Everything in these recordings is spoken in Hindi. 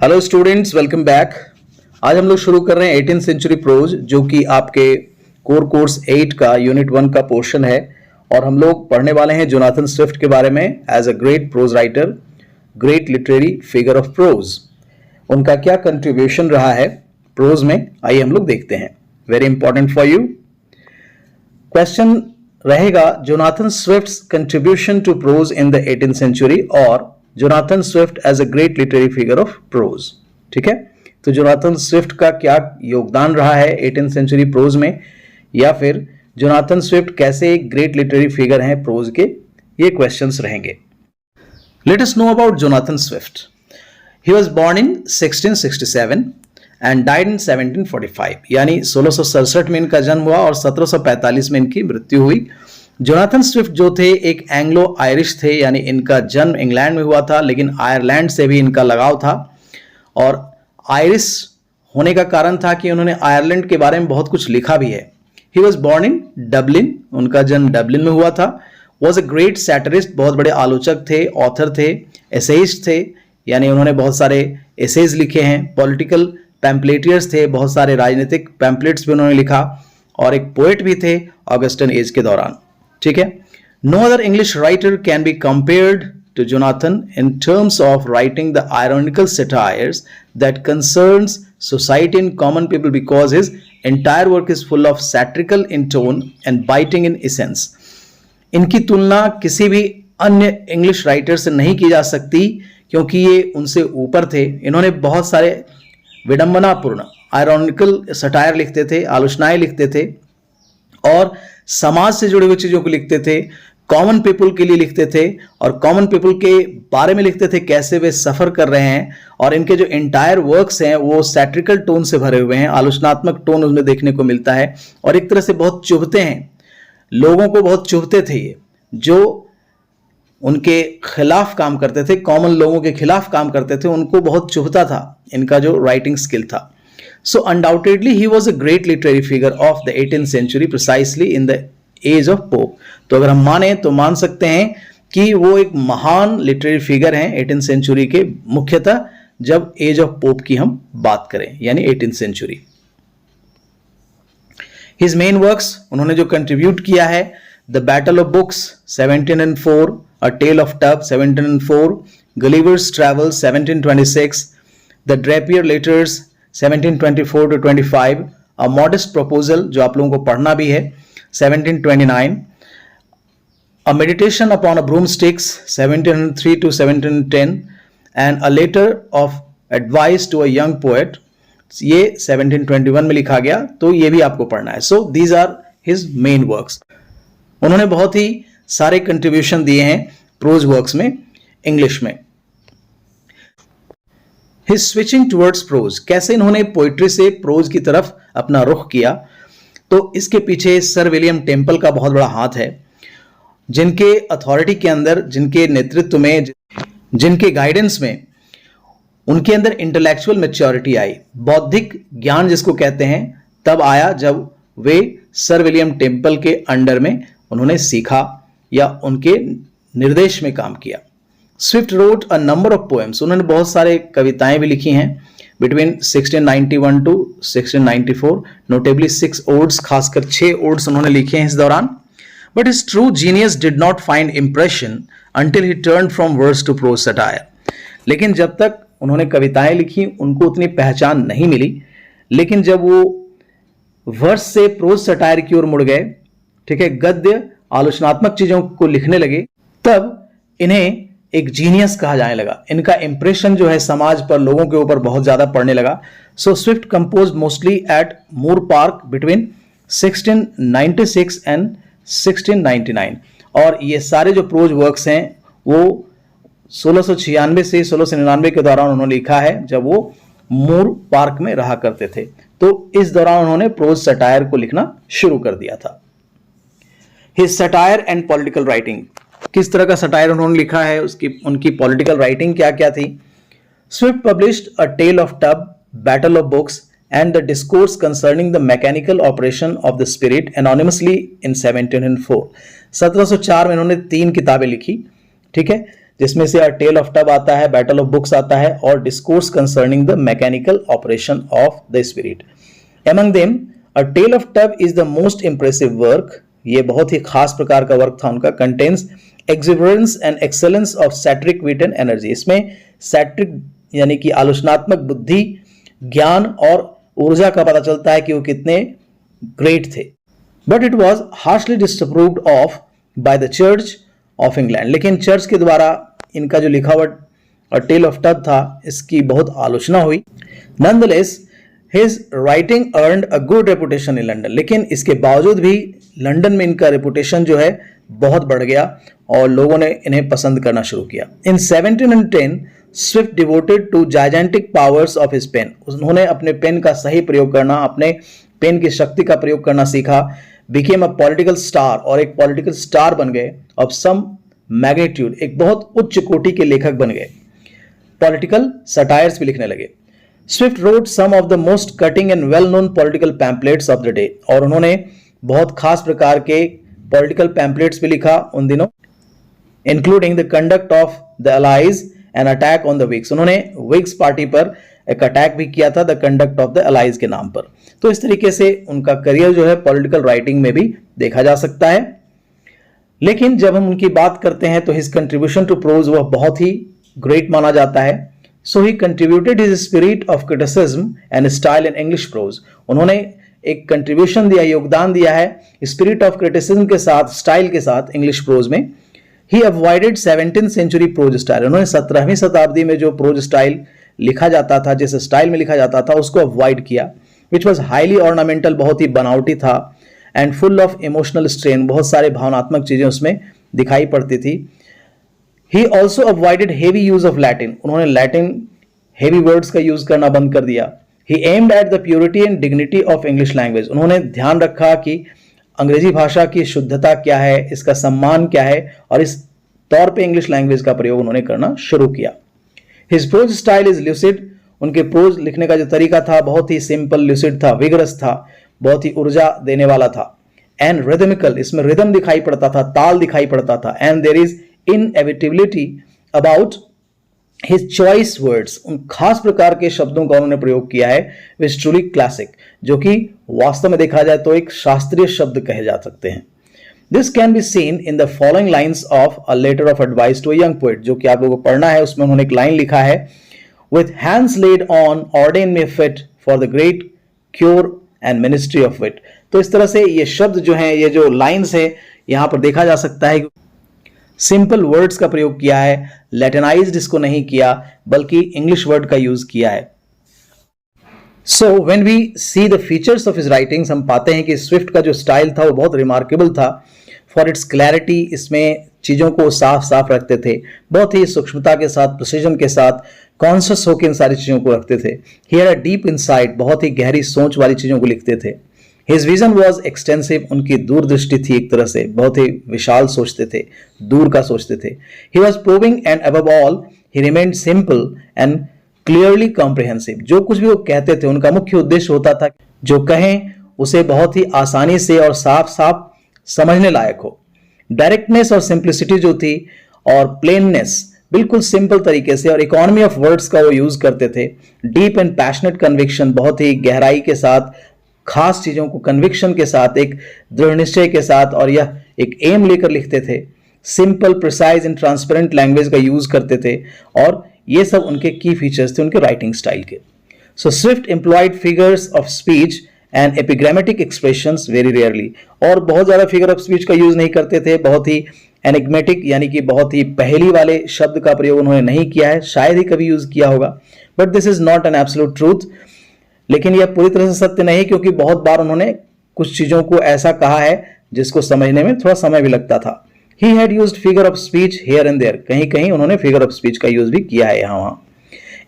Hello students, welcome back. आज हम लोग शुरू कर रहे हैं 18th सेंचुरी प्रोज, जो कि आपके कोर कोर्स 8 का यूनिट 1 का पोर्शन है। और हम लोग पढ़ने वाले हैं जोनाथन स्विफ्ट के बारे में as a great prose writer, great literary figure of prose. उनका क्या कंट्रीब्यूशन रहा है प्रोज में, आइए हम लोग देखते हैं। Very important for you question रहेगा, Jonathan Swift's contribution to prose in the 18th century और Jonathan Swift as a great literary figure of prose. ठीक है, तो जोनाथन स्विफ्ट का क्या योगदान रहा है 18th सेंचुरी प्रोज में, या फिर जोनाथन स्विफ्ट कैसे एक ग्रेट लिटरेरी फिगर हैं प्रोज के, ये क्वेश्चंस रहेंगे। Let us know about Jonathan Swift. He was born in 1667 and died in 1745, यानी 1667 में इनका जन्म हुआ और 1745 में इनकी मृत्यु हुई। जोनाथन स्विफ्ट जो थे एक एंग्लो आयरिश थे, यानी इनका जन्म इंग्लैंड में हुआ था, लेकिन आयरलैंड से भी इनका लगाव था। और आयरिश होने का कारण था कि उन्होंने आयरलैंड के बारे में बहुत कुछ लिखा भी है। He was born in Dublin, उनका जन्म डबलिन में हुआ था। वॉज अ ग्रेट सैटरिस्ट, बहुत बड़े आलोचक थे, ऑथर थे, एसेइस्ट थे, यानी उन्होंने बहुत सारे एसेज लिखे हैं। पॉलिटिकल पैम्पलेटियर्स थे, बहुत सारे राजनीतिक पैम्पलेट्स भी उन्होंने लिखा, और एक पोएट भी थे ऑगस्टन एज के दौरान। ठीक है, no other English writer can be compared to Jonathan in terms of writing the ironical satires that concerns society and common people, because his entire work is full of satirical in tone and biting in essence. इनकी तुलना किसी भी अन्य इंग्लिश राइटर से नहीं की जा सकती, क्योंकि ये उनसे ऊपर थे। इन्होंने बहुत सारे विडंबनापूर्ण आयरॉनिकल सटायर लिखते थे, आलोचनाएं लिखते थे, और समाज से जुड़ी हुई चीजों को लिखते थे, कॉमन पीपल के लिए लिखते थे, और कॉमन पीपल के बारे में लिखते थे कैसे वे सफर कर रहे हैं। और इनके जो एंटायर वर्क्स हैं वो सैट्रिकल टोन से भरे हुए हैं, आलोचनात्मक टोन उसमें देखने को मिलता है, और एक तरह से बहुत चुभते हैं, लोगों को बहुत चुभते थे। ये जो उनके खिलाफ काम करते थे, कॉमन लोगों के खिलाफ काम करते थे, उनको बहुत चुभता था इनका जो राइटिंग स्किल था। So undoubtedly he was a great literary figure of the 18th century, precisely in the age of Pope. तो अगर हम माने तो मान सकते हैं कि वो एक महान लिटरेरी फिगर हैं 18th सेंचुरी के, मुख्यतः जब एज ऑफ पोप की हम बात करें, यानी 18th century. His main works, उन्होंने जो कंट्रीब्यूट किया है, The Battle of Books 1704, A Tale of Tub 1704, Gulliver's Travels 1726, The Drapier Letters 1724 to 25, A Modest Proposal जो आप लोगों को पढ़ना भी है 1729, A Meditation upon a Broomsticks 1703 to 1710, and A Letter of Advice to a Young Poet, ये 1721 में लिखा गया, तो ये भी आपको पढ़ना है। So these are his main works. उन्होंने बहुत ही सारे कंट्रीब्यूशन दिए हैं प्रोज वर्क्स में, इंग्लिश में। His switching towards prose, कैसे इन्होंने पोइट्री से प्रोज की तरफ अपना रुख किया, तो इसके पीछे सर विलियम टेम्पल का बहुत बड़ा हाथ है, जिनके अथॉरिटी के अंदर, जिनके नेतृत्व में, जिनके गाइडेंस में उनके अंदर इंटेलेक्चुअल मैच्योरिटी आई, बौद्धिक ज्ञान जिसको कहते हैं, तब आया जब वे सर विलियम टेम्पल के अंडर में उन्होंने सीखा या उनके निर्देश में काम किया। Swift wrote a number of poems, उन्होंने बहुत सारे कविताएं भी लिखी हैं बिटवीन 1691 टू 1694, नोटेबली 6 ओड्स, खासकर 6 ओड्स उन्होंने लिखे हैं इस दौरान। But his true genius did not find impression until he turn from verse to prose satire. लेकिन जब तक उन्होंने कविताएं लिखी उनको उतनी पहचान नहीं मिली, लेकिन जब वो वर्स से प्रोज सटायर की ओर मुड़ गए, ठीक है, गद्य आलोचनात्मक चीजों को लिखने लगे, तब इन्हें एक जीनियस कहा जाने लगा। इनका इंप्रेशन जो है समाज पर, लोगों के ऊपर बहुत ज्यादा पड़ने लगा। So Swift compose mostly at Moor Park between 1696 and 1699, और ये सारे जो प्रोज वर्क्स हैं वो 1696 से 1699 के दौरान उन्होंने लिखा है, जब वो मूर पार्क में रहा करते थे। तो इस दौरान उन्होंने प्रोज सटायर को लिखना शुरू कर दिया था। His satire and political writing, किस तरह का सटायर उन्होंने लिखा है, उसकी उनकी पॉलिटिकल राइटिंग क्या क्या थी। Swift published a tale of tub, battle of books and the discourse concerning the mechanical operation of the spirit anonymously in 1704। 1704 में उन्होंने 3 किताबें लिखी, ठीक है, जिसमें से अ टेल ऑफ टब आता है, बैटल ऑफ बुक्स आता है और discourse concerning the mechanical operation of the spirit. Among them a tale of tub is the most impressive work, ये बहुत ही खास प्रकार का वर्क था उनका। Contains exuberance and excellence of satiric wit and energy, इसमें सैट्रिक यानी कि आलोचनात्मक बुद्धि, ज्ञान और ऊर्जा का पता चलता है कि वो कितने ग्रेट थे। But it was harshly disapproved of by the church of England, लेकिन चर्च के द्वारा इनका जो लिखा हुआ टेल ऑफ टब था इसकी बहुत आलोचना हुई। Nonetheless his writing earned a good reputation in London, लेकिन इसके बावजूद भी लंदन में इनका रेपुटेशन जो है बहुत बढ़ गया और लोगों ने इन्हें पसंद करना शुरू किया। In 1710 Swift devoted to gigantic powers of his pen, उन्होंने अपने पेन का सही प्रयोग करना, अपने पेन की शक्ति का प्रयोग करना सीखा। बिकेम अ पॉलिटिकल स्टार, और एक पॉलिटिकल स्टार बन गए। ऑफ सम मैग्नीट्यूड, एक बहुत उच्च कोटि के लेखक बन गए। पॉलिटिकल सटायर्स भी लिखने लगे। Swift wrote some of the most cutting and well known political pamphlets of the day, और उन्होंने बहुत खास प्रकार के पॉलिटिकल पैम्पलेट्स भी लिखा उन दिनों, including the conduct of the allies and attack on the Whigs, उन्होंने विग्स पार्टी पर एक अटैक भी किया था, the conduct of the allies के नाम पर। तो इस तरीके से उनका करियर जो है पॉलिटिकल राइटिंग में भी देखा जा सकता है। लेकिन जब हम उनकी बात करते हैं तो हिज कंट्रीब्यूशन टू प्रोज वह बहुत ही ग्रेट माना जाता है। So he contributed his spirit of criticism and style in English prose, उन्होंने एक कंट्रीब्यूशन दिया, योगदान दिया है स्पिरिट ऑफ क्रिटिसिज्म के साथ, स्टाइल के साथ इंग्लिश प्रोज में। He avoided 17th century prose style, उन्होंने 17वीं शताब्दी में जो प्रोज स्टाइल लिखा जाता था, जिस स्टाइल में लिखा जाता था, उसको अवॉइड किया, विच वॉज हाईली ऑर्नामेंटल, बहुत ही बनावटी था, and full of emotional strain, बहुत सारे भावनात्मक चीजें उसमें दिखाई पड़ती थी। He also avoided heavy use of Latin, उन्होंने लैटिन हेवी वर्ड्स का यूज करना बंद कर दिया। He aimed at the purity and dignity of English language, उन्होंने ध्यान रखा कि अंग्रेजी भाषा की शुद्धता क्या है, इसका सम्मान क्या है, और इस तौर पे इंग्लिश लैंग्वेज का प्रयोग उन्होंने करना शुरू किया। His prose style is lucid, उनके प्रोज लिखने का जो तरीका था बहुत ही सिंपल, ल्यूसिड था, विगरस था, बहुत ही ऊर्जा देने वाला था। एंड रिदमिकल, इसमें रिदम दिखाई पड़ता था, ताल दिखाई पड़ता था। And there is inevitability about his choice words, उन खास प्रकार के शब्दों का उन्होंने प्रयोग किया है, विच ट्रूली क्लासिक, जो कि वास्तव में देखा जाए तो एक शास्त्रीय शब्द कहे जा सकते हैं। This can be seen in the following lines of a letter of advice to a young poet, जो कि आप लोगों को पढ़ना है। उसमें उन्होंने एक लाइन लिखा है, with hands laid on ordain me fit for the great cure and ministry of wit. तो इस तरह से ये शब्द जो हैं, ये जो लाइन्स है, यहां पर देखा जा सकता है सिंपल वर्ड्स का प्रयोग किया है, लैटिनाइज्ड इसको नहीं किया, बल्कि इंग्लिश वर्ड का यूज किया है। So when we see the features of his writings, हम पाते हैं कि स्विफ्ट का जो स्टाइल था वो बहुत रिमार्केबल था फॉर इट्स क्लैरिटी, इसमें चीजों को साफ साफ रखते थे, बहुत ही सूक्ष्मता के साथ, प्रिसीजन के साथ, कॉन्शियस होकर इन सारी चीजों को रखते थे। He had a deep insight, बहुत ही गहरी सोच वाली चीजों को लिखते थे। हिज विजन वॉज एक्सटेंसिव, उनकी दूरदृष्टि थी, एक तरह से बहुत ही विशाल सोचते थे, दूर का सोचते थे। He was proving and above all he remained simple and clearly comprehensive, जो कुछ भी वो कहते थे उनका मुख्य उद्देश्य होता था जो कहें उसे बहुत ही आसानी से और साफ साफ समझने लायक हो। डायरेक्टनेस और सिंप्लिसिटी जो थी, और प्लेननेस, बिल्कुल सिंपल तरीके से, और इकोनॉमी ऑफ वर्ड्स का वो यूज करते थे। डीप एंड पैशनेट कन्विक्शन, बहुत ही गहराई के साथ, खास चीजों को कन्विक्शन के साथ, एक दृढ़ निश्चय के साथ, और यह एक एम लेकर लिखते थे। Simple, precise and transparent language का यूज करते थे, और ये सब उनके की फीचर्स थे उनके राइटिंग स्टाइल के। So Swift employed figures of speech and epigrammatic expressions very rarely, और बहुत ज्यादा फिगर ऑफ स्पीच का यूज नहीं करते थे, बहुत ही एनिग्मेटिक यानी कि बहुत ही पहेली वाले शब्द का प्रयोग उन्होंने नहीं किया है, शायद ही कभी यूज किया होगा, but this is not an absolute truth. लेकिन यह पूरी तरह से सत्य नहीं, क्योंकि बहुत बार उन्होंने कुछ चीजों को ऐसा कहा है जिसको समझने में थोड़ा समय भी लगता था। He had used figure of speech here and there, कहीं कहीं उन्होंने फिगर ऑफ स्पीच का यूज भी किया है यहाँ वहां।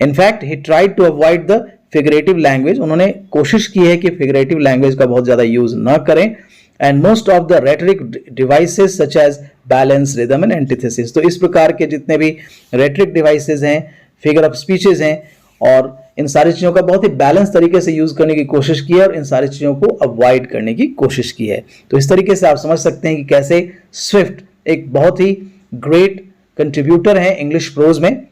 In fact he tried to avoid the figurative language, उन्होंने कोशिश की है कि फिगरेटिव लैंग्वेज का बहुत ज्यादा यूज न करें। And most of the rhetoric devices such as balance, rhythm and antithesis, तो इस प्रकार के जितने भी रेटरिक डिवाइसेस हैं, फिगर ऑफ स्पीचेस हैं, और इन सारी चीजों का बहुत ही बैलेंस तरीके से यूज करने की कोशिश की है, और इन सारी चीजों को अवॉइड करने की कोशिश की है। तो इस तरीके से आप समझ सकते हैं कि कैसे स्विफ्ट एक बहुत ही ग्रेट कंट्रीब्यूटर हैं इंग्लिश प्रोज में।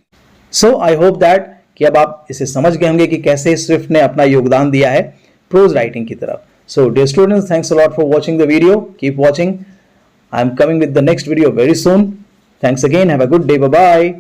सो आई होप दैट कि अब आप इसे समझ गए होंगे कि कैसे स्विफ्ट ने अपना योगदान दिया है प्रोज राइटिंग की तरफ। So dear students, thanks a lot for watching the video, keep watching, I am coming with the next video very soon. Thanks again, have a good day, bye bye.